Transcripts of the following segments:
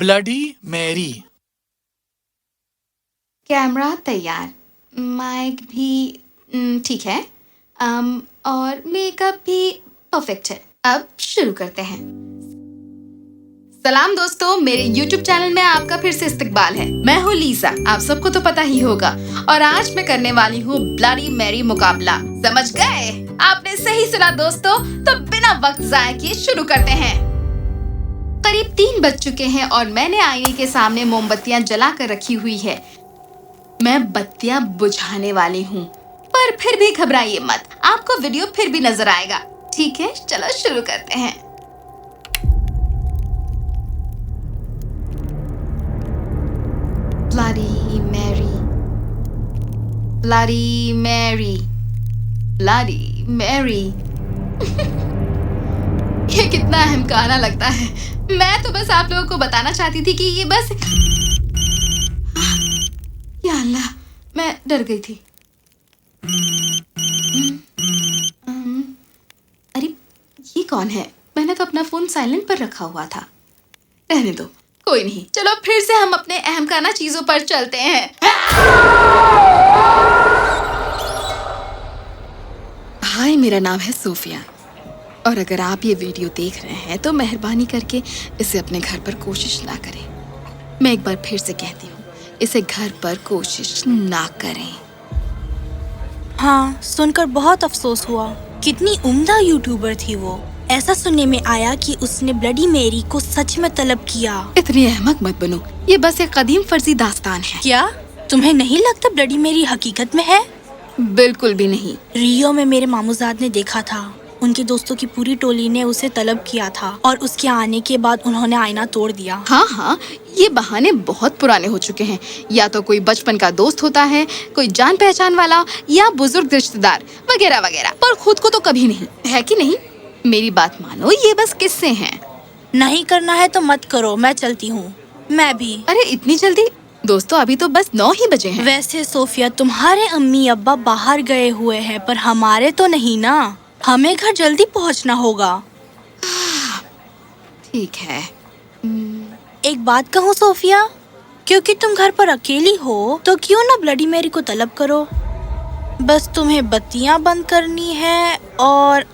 Bloody Mary. Camera तैयार, mic भी ठीक है, और मेकअप भी परफेक्ट है। अब शुरू करते हैं। सलाम दोस्तों, मेरे YouTube चैनल में आपका फिर से इस्तकबाल है। मैं हूँ लीसा, आप सबको तो पता ही होगा, और आज मैं करने वाली हूँ ब्लडी मैरी मुकाबला। समझ गए? आपने सही सुना दोस्तों, तो बिना वक्त जाए किए शुरू करते हैं। करीब 3 बज चुके हैं और मैंने आईने के सामने मोमबत्तियां जला कर रखी हुई है। मैं बत्तियां बुझाने वाली हूँ, पर फिर भी घबराइए मत, आपको वीडियो फिर भी नजर आएगा। ठीक है, चलो शुरू करते हैं। Bloody Mary, Bloody Mary, Bloody Mary। ये कितना अहम गाना लगता है। मैं तो बस आप लोगों को बताना चाहती थी कि ये बस या अल्लाह, मैं डर गई थी। अरे ये कौन है? मैंने तो अपना फोन साइलेंट पर रखा हुआ था। रहने दो, कोई नहीं। चलो फिर से हम अपने अहमकाना चीजों पर चलते हैं। हाय, मेरा नाम है सोफिया, और अगर आप ये वीडियो देख रहे हैं तो मेहरबानी करके इसे अपने घर पर कोशिश ना करें। मैं एक बार फिर से कहती हूँ, इसे घर पर कोशिश ना करें। हाँ, सुनकर बहुत अफसोस हुआ। कितनी उम्दा यूट्यूबर थी वो। ऐसा सुनने में आया कि उसने ब्लडी मैरी को सच में तलब किया। इतनी अहमक मत बनो, ये बस एक कदीम फर्जी दास्तान है। क्या तुम्हें नहीं लगता ब्लडी मैरी हकीकत में है? बिल्कुल भी नहीं। रियो में मेरे मामूजाद ने देखा था। उनके दोस्तों की पूरी टोली ने उसे तलब किया था और उसके आने के बाद उन्होंने आईना तोड़ दिया। हाँ, ये बहाने बहुत पुराने हो चुके हैं। या तो कोई बचपन का दोस्त होता है, कोई जान पहचान वाला, या बुजुर्ग रिश्तेदार वगैरह वगैरह, पर खुद को तो कभी नहीं, है कि नहीं? मेरी बात मानो, ये बस किस्से हैं। नहीं करना है तो मत करो, मैं चलती हूँ। मैं भी। अरे इतनी जल्दी? दोस्तों, अभी तो बस 9 ही बजे हैं। वैसे सोफिया, तुम्हारे अम्मी अब्बा बाहर गए हुए हैं, पर हमारे तो नहीं ना। हमें घर जल्दी पहुँचना होगा। ठीक है। एक बात कहूँ सोफिया, क्योंकि तुम घर पर अकेली हो तो क्यों ना ब्लडी मैरी को तलब करो। बस तुम्हें बत्तियां बंद करनी है और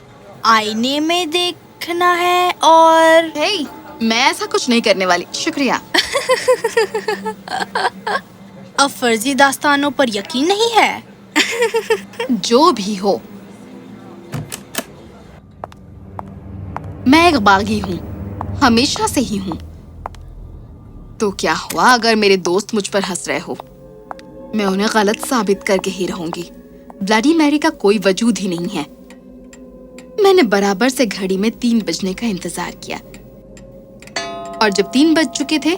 आईने में देखना है और हे, मैं ऐसा कुछ नहीं करने वाली, शुक्रिया। अब फर्जी दास्तानों पर यकीन नहीं है। जो भी हो, मैं एक बागी हूँ, हमेशा से ही हूँ। तो क्या हुआ अगर मेरे दोस्त मुझ पर हंस रहे हो? मैं उन्हें गलत साबित करके ही रहूंगी। ब्लडी मैरी का कोई वजूद ही नहीं है। मैंने बराबर से घड़ी में 3 बजने का इंतजार किया, और जब 3 बज चुके थे,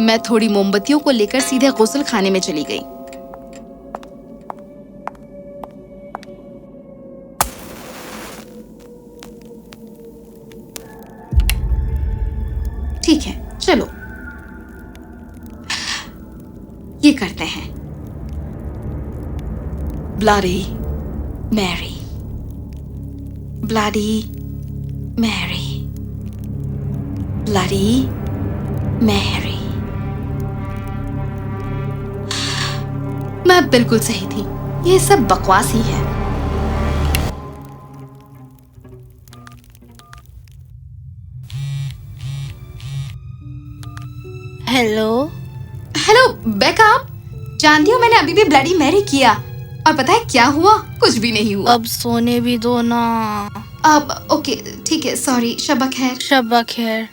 मैं थोड़ी मोमबत्तियों को लेकर सीधे गुस्ल खाने में चली गई। ठीक है, चलो ये करते हैं। Bloody Mary, bloody Mary, bloody Mary. मैं बिल्कुल सही थी, ये सब बकवास ही है। हेलो हेलो बेका, जानती हो मैंने अभी भी ब्लडी मैरी किया, और पता है क्या हुआ? कुछ भी नहीं हुआ। अब सोने भी दो ना। अब ओके, ठीक है, सॉरी, शब्बा खैर। शब्बा खैर।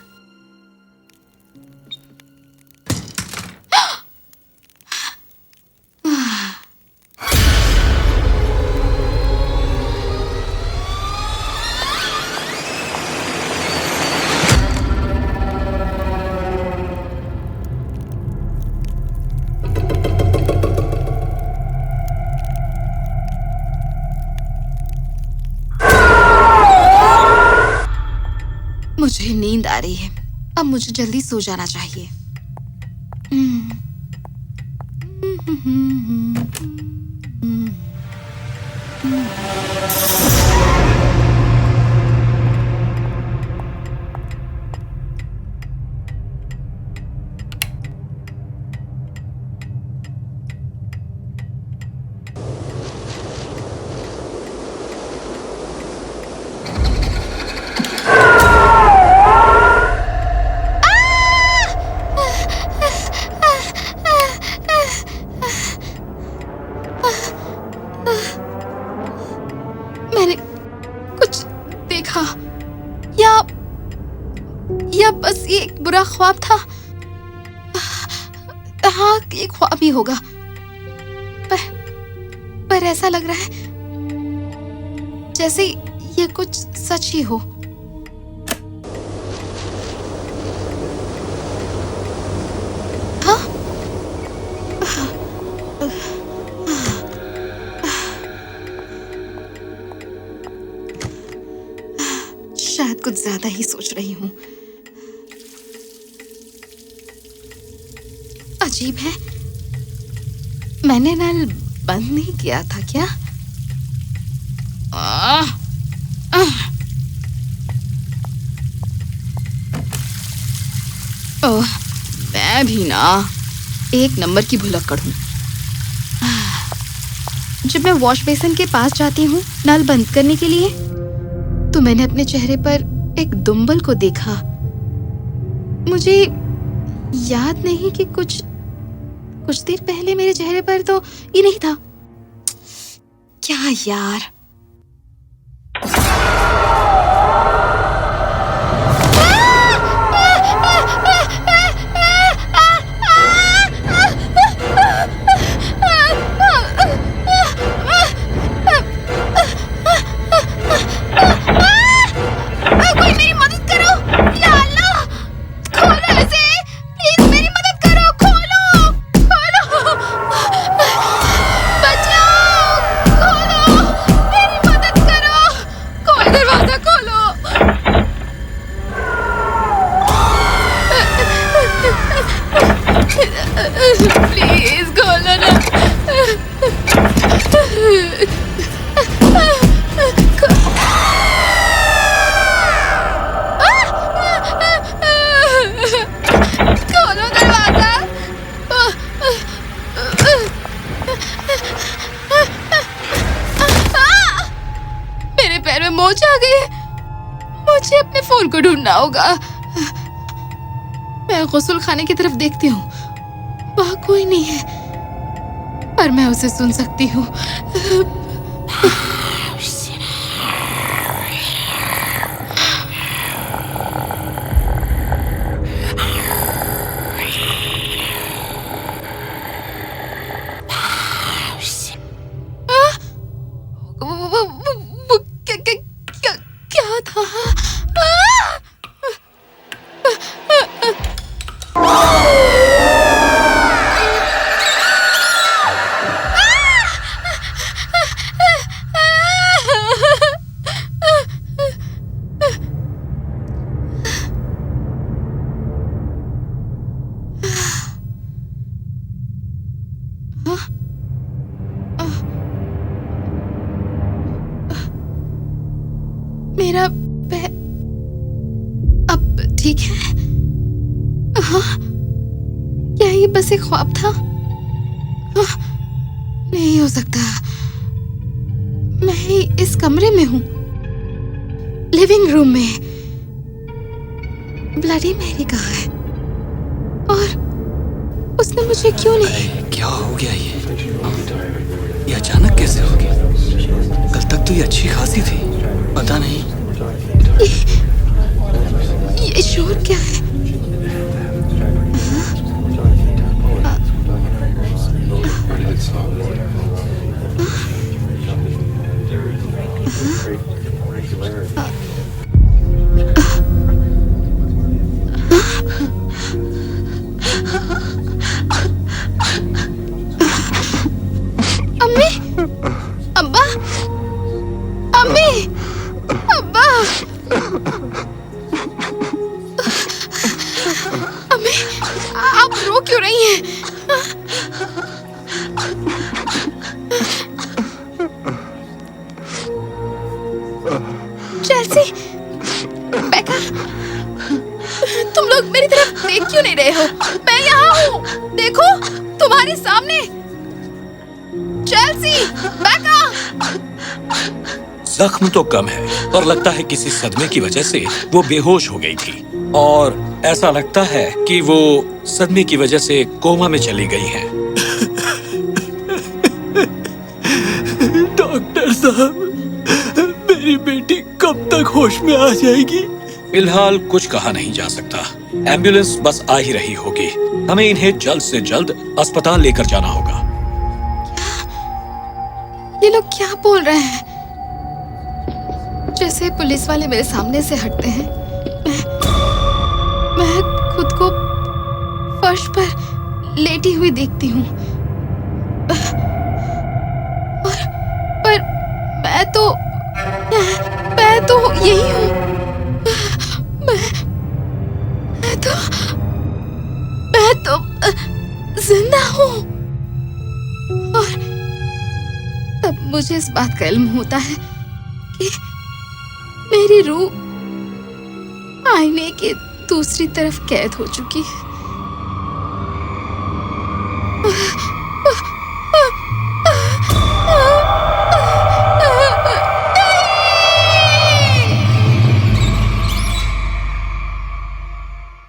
मुझे नींद आ रही है, अब मुझे जल्दी सो जाना चाहिए। मैंने कुछ देखा या बस ये एक बुरा ख्वाब था। हाँ, ये ख्वाब ही होगा, पर ऐसा लग रहा है जैसे ये कुछ सच ही हो। हाँ? शायद कुछ ज्यादा ही सोच रही हूँ। अजीब है, मैंने नल बंद नहीं किया था क्या? ओह, मैं भी ना एक नंबर की भुलक्कड़ हूँ। जब मैं वॉश बेसिन के पास जाती हूँ नल बंद करने के लिए, तो मैंने अपने चेहरे पर एक दुम्बल को देखा। मुझे याद नहीं कि कुछ देर पहले मेरे चेहरे पर तो ये नहीं था। क्या यार, प्लीज खोलो ना। खोलो दरवाजा। मेरे पैर में मोच आ गई। मुझे अपने फोन को ढूंढना होगा। मैं गुस्ल खाने की तरफ देखती हूँ, वहाँ कोई नहीं है, पर मैं उसे सुन सकती हूँ। वो क्या था? मेरा पैर अब ठीक है? हाँ, क्या ये बस एक ख्वाब था? हाँ, नहीं हो सकता। मैं ही इस कमरे में हूँ, लिविंग रूम में। ब्लडी मैरी कहाँ है? और उसने मुझे क्यों नहीं? क्या हो गया ये अचानक कैसे हो गया? कल तक तो ये अच्छी खासी थी, पता नहीं। ये शोर क्या है? अम्मी, अब्बा, अम्मी, अब्बा, अम्मी, आप रो क्यों रही हैं? चेल्सी, बेका, तुम लोग मेरी तरफ देख क्यों नहीं रहे हो? मैं यहाँ हूँ, देखो, तुम्हारे सामने। चेल्सी, बेका। जख्म तो कम है, पर लगता है किसी सदमे की वजह से वो बेहोश हो गई थी, और ऐसा लगता है कि वो सदमे की वजह से कोमा में चली गई हैं। डॉक्टर साहब, मेरी बेटी कब तक होश में आ जाएगी? फिलहाल कुछ कहा नहीं जा सकता। एम्बुलेंस बस आ ही रही होगी। हमें इन्हें जल्द से जल्द अस्पताल लेकर जाना होगा। ये लोग क्या बोल रहे हैं? जैसे पुलिस वाले मेरे सामने से हटते हैं, मैं खुद को फर्श पर लेटी हुई देखती हूँ। पर मैं तो यही हूँ। मैं तो जिंदा हूँ। और तब मुझे इस बात का इल्म होता है कि मेरी रूह आईने के दूसरी तरफ कैद हो चुकी है।